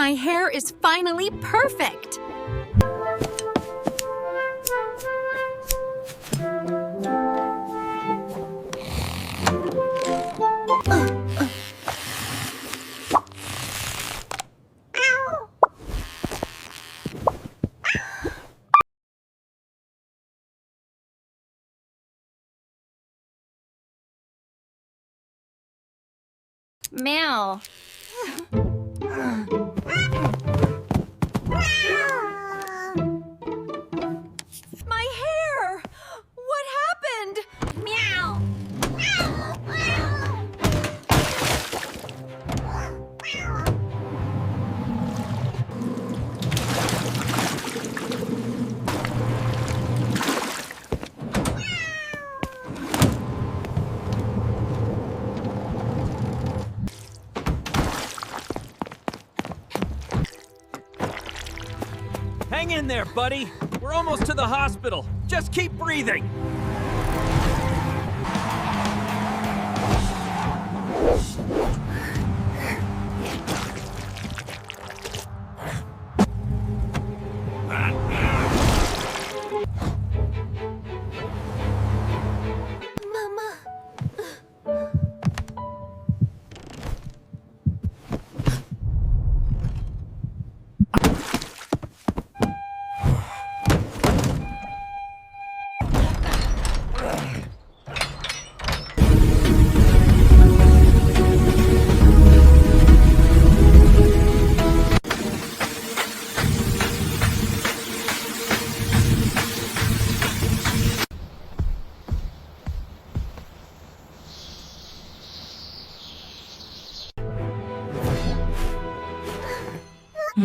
My hair is finally perfect! Meow. My hair! What happened? Meow. Hang in there, buddy. We're almost to the hospital. Just keep breathing.